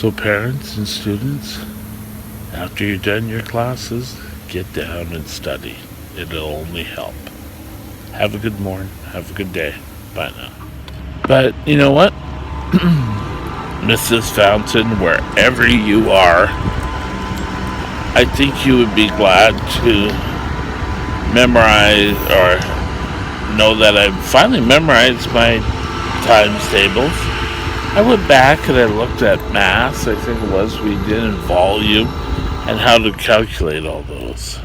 So parents and students, after you're done your classes, get down and study. It'll only help. Have a good morning. Have a good day. Bye now. But you know what? Mrs. Fountain, wherever you are, I think you would be glad to memorize or know that I finally memorized my times tables. I went back and I looked at mass, I think it was, we did in volume, and how to calculate all those.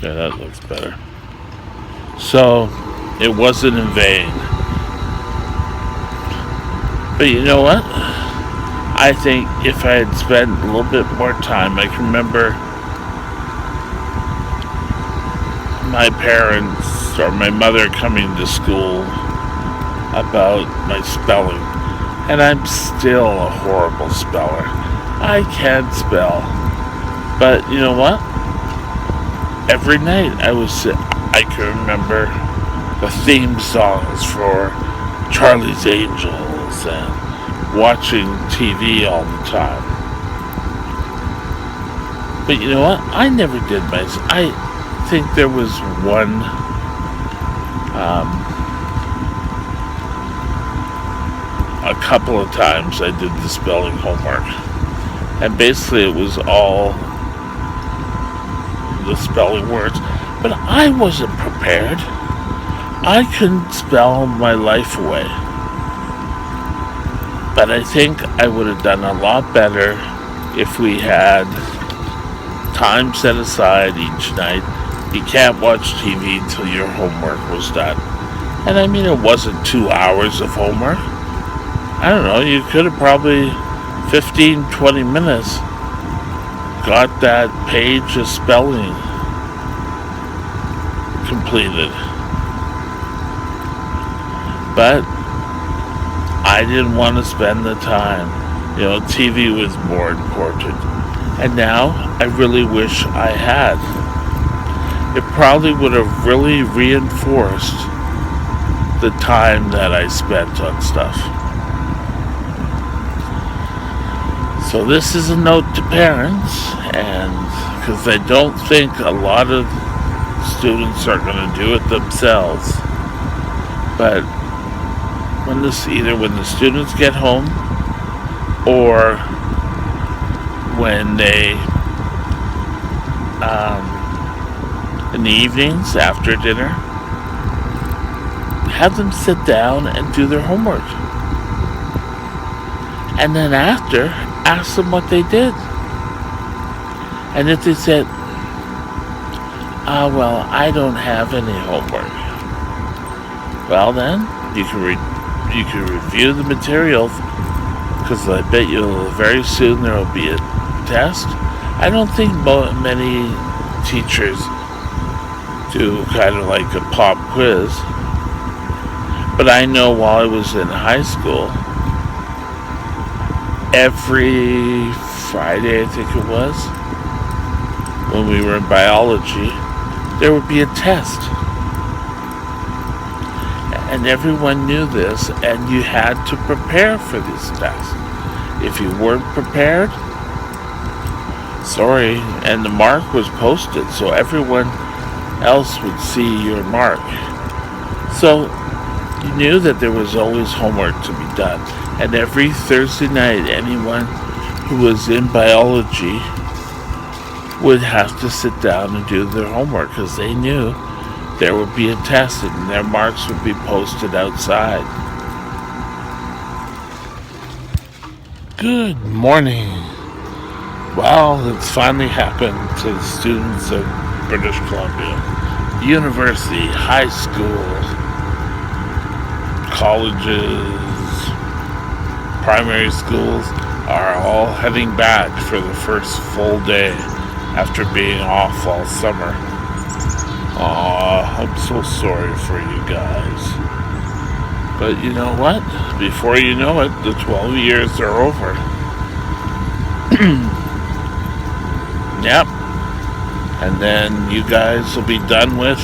Yeah, that looks better. So, it wasn't in vain. But you know what? I think if I had spent a little bit more time, I can remember my parents or my mother coming to school about my spelling. And I'm still a horrible speller. I can't spell. But you know what? Every night I can remember the theme songs for Charlie's Angels and watching TV all the time. But you know what? I never did I think there was a couple of times I did the spelling homework. And basically it was all the spelling words. But I wasn't prepared. I couldn't spell my life away. But I think I would have done a lot better if we had time set aside each night. You can't watch TV until your homework was done. And I mean, it wasn't 2 hours of homework. I don't know, you could have probably 15, 20 minutes got that page of spelling completed. But I didn't want to spend the time. You know, TV was more important. And now I really wish I had. It probably would have really reinforced the time that I spent on stuff. So this is a note to parents, and because I don't think a lot of students are going to do it themselves. But either when the students get home or when they in the evenings after dinner, have them sit down and do their homework. And then after, ask them what they did. And if they said, well, I don't have any homework. Well then, you can review the material, because I bet you very soon there will be a test. I don't think many teachers do kind of like a pop quiz. But I know while I was in high school, every Friday, I think it was, when we were in biology, there would be a test. And everyone knew this, and you had to prepare for this test. If you weren't prepared, sorry, and the mark was posted, so everyone else would see your mark. So you knew that there was always homework to be done. And every Thursday night, anyone who was in biology would have to sit down and do their homework, because they knew there would be a test and their marks would be posted outside. Good morning. Well, it's finally happened to the students of British Columbia. University, high school, colleges, primary schools are all heading back for the first full day after being off all summer. Aw, I'm so sorry for you guys. But you know what? Before you know it, the 12 years are over. Yep. And then you guys will be done with,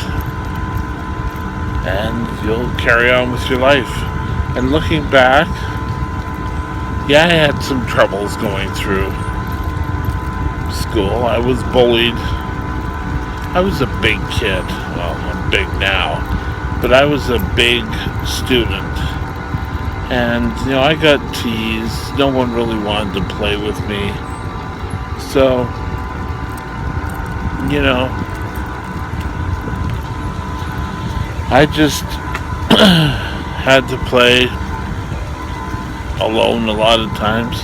and you'll carry on with your life. And looking back, Yeah, I had some troubles going through school. I was bullied. I was a big kid. Well, I'm big now, but I was a big student. And, I got teased. No one really wanted to play with me. So, you know, I just had to play alone a lot of times.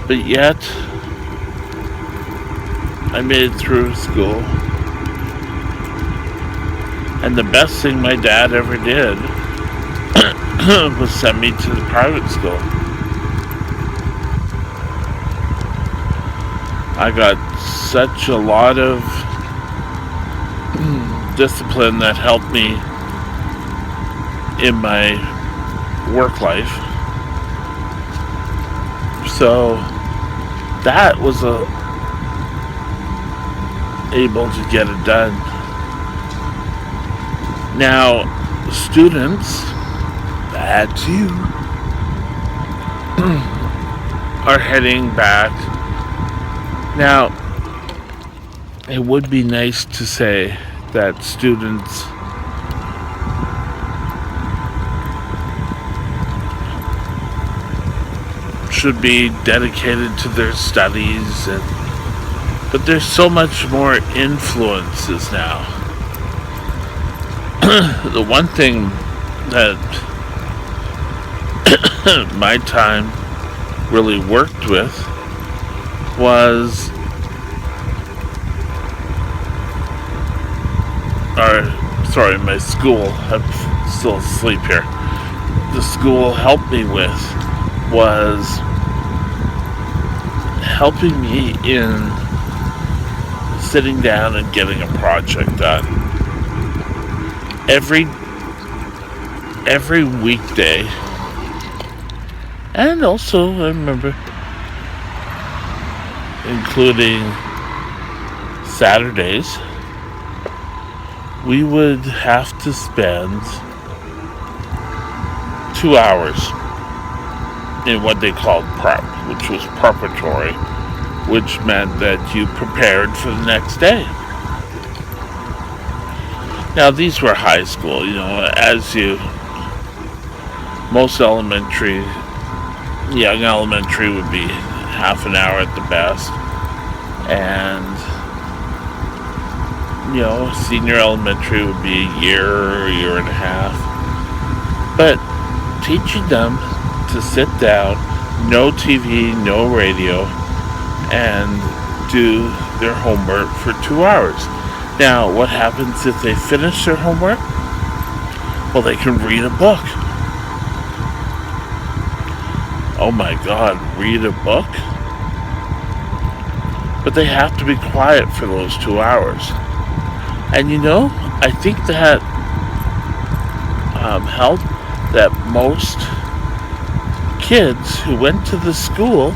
But yet, I made it through school. And the best thing my dad ever did was send me to the private school. I got such a lot of discipline that helped me in my work life. So that was able to get it done. Now, students, that's you, are heading back. Now, it would be nice to say that students should be dedicated to their studies, but there's so much more influences now. The one thing that my time really worked with was, my school, I'm still asleep here, the school helped me with was helping me in sitting down and getting a project done. Every weekday, and also I remember including Saturdays, we would have to spend 2 hours in what they called prep, which was preparatory, which meant that you prepared for the next day. Now, these were high school, most elementary, young elementary would be half an hour at the best, and, senior elementary would be a year and a half. But teaching them to sit down, no TV, no radio, and do their homework for 2 hours. Now, what happens if they finish their homework? Well, they can read a book. Oh my God, read a book? But they have to be quiet for those 2 hours. And I think that helped that most kids who went to the school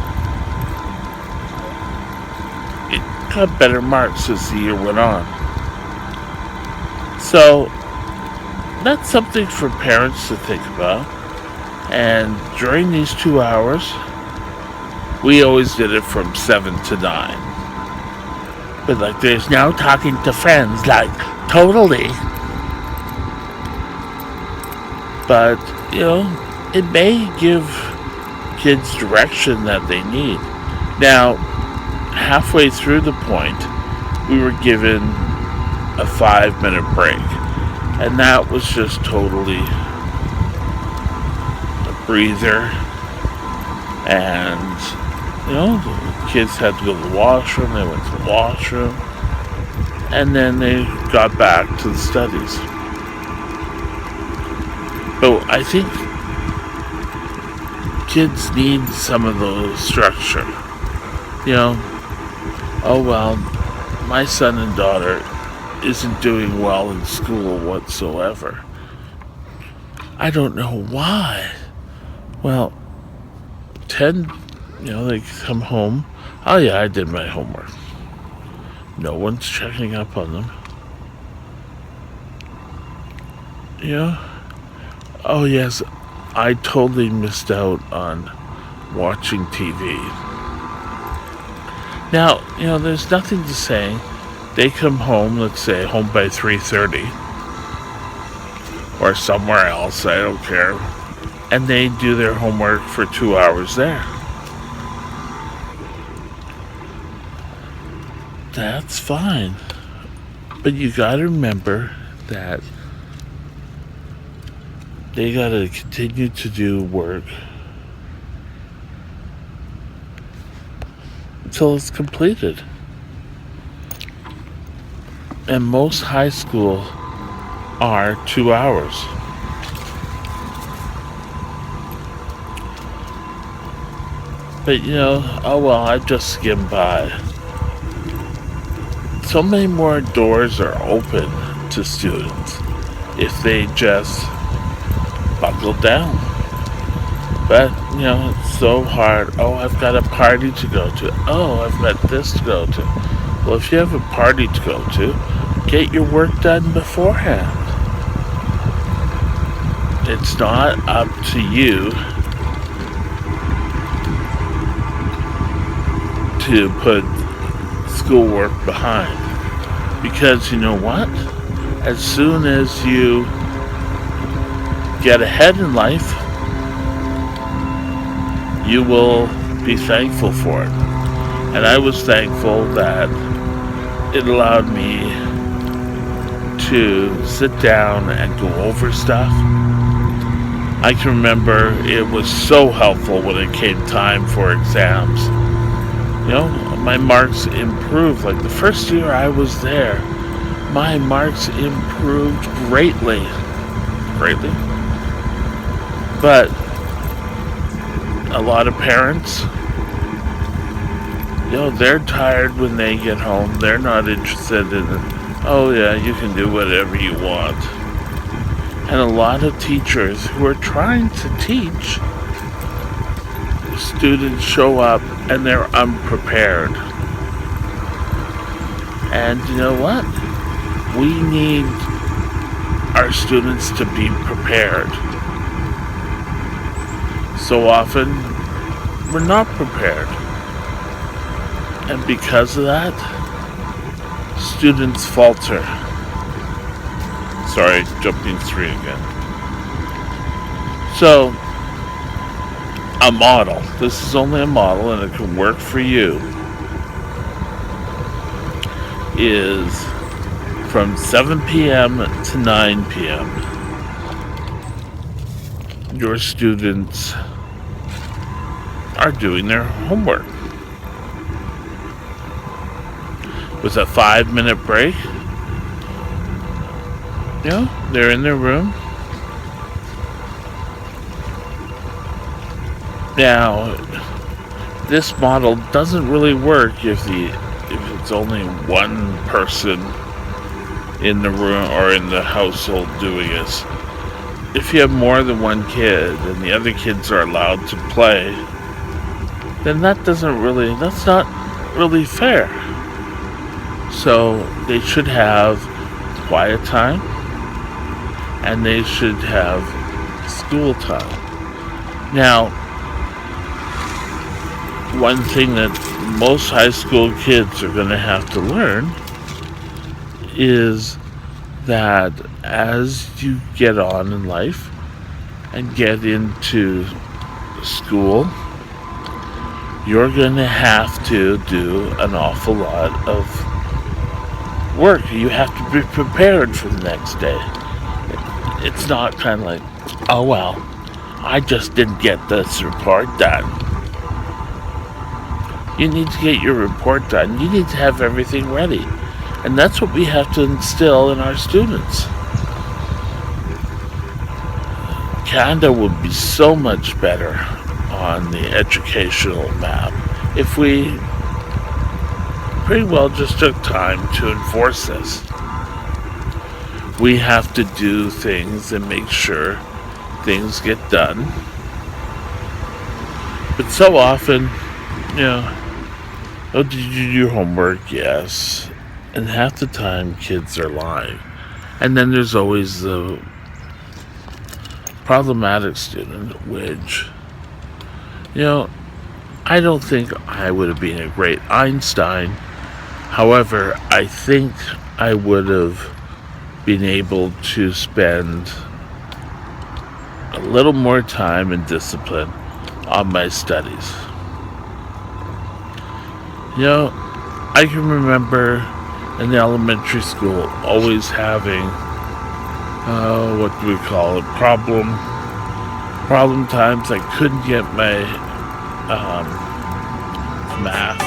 got better marks as the year went on. So that's something for parents to think about. And during these 2 hours, we always did it from 7 to 9. But there's now talking to friends, totally. But, it may give kids direction that they need. Now, halfway through the point, we were given a 5-minute break. And that was just totally a breather. And, the kids had to go to the washroom. They went to the washroom. And then they got back to the studies. So I think kids need some of those structure. Oh well, my son and daughter isn't doing well in school whatsoever. I don't know why. Well, 10, they come home. Oh yeah, I did my homework. No one's checking up on them. Oh yes, I totally missed out on watching TV. Now, there's nothing to say they come home, let's say home by 3:30 or somewhere else, I don't care, and they do their homework for 2 hours there. That's fine. But you got to remember that they got to continue to do work until it's completed. And most high school are 2 hours. But oh well, I just skimmed by. So many more doors are open to students if they just buckle down. But, it's so hard. Oh, I've got a party to go to. Oh, I've got this to go to. Well, if you have a party to go to, get your work done beforehand. It's not up to you to put schoolwork behind. Because you know what? As soon as you get ahead in life, you will be thankful for it. And I was thankful that it allowed me to sit down and go over stuff. I can remember it was so helpful when it came time for exams. My marks improved. Like the first year I was there, my marks improved greatly. Greatly. But a lot of parents, they're tired when they get home. They're not interested in it. Oh yeah, you can do whatever you want. And a lot of teachers who are trying to teach, students show up and they're unprepared. And you know what? We need our students to be prepared. So often, we're not prepared. And because of that, students falter. Sorry, jumping through again. So, a model. This is only a model and it can work for you. Is from 7 p.m. to 9 p.m. Your students are doing their homework. With a 5-minute break, they're in their room. Now, this model doesn't really work if it's only one person in the room or in the household doing this. If you have more than one kid and the other kids are allowed to play, then that's not really fair. So they should have quiet time and they should have school time. Now, one thing that most high school kids are going to have to learn is that as you get on in life and get into school, you're going to have to do an awful lot of work. You have to be prepared for the next day. It's not kind of like, oh well, I just didn't get this report done. You need to get your report done. You need to have everything ready. And that's what we have to instill in our students. Canada would be so much better on the educational map if we pretty well just took time to enforce this. We have to do things and make sure things get done. But so often, oh, did you do your homework? Yes. And half the time kids are lying. And then there's always the problematic student, which, you know, I don't think I would have been a great Einstein. However, I think I would have been able to spend a little more time and discipline on my studies. You know, I can remember in the elementary school always having, what do we call it, problem times. I couldn't get my math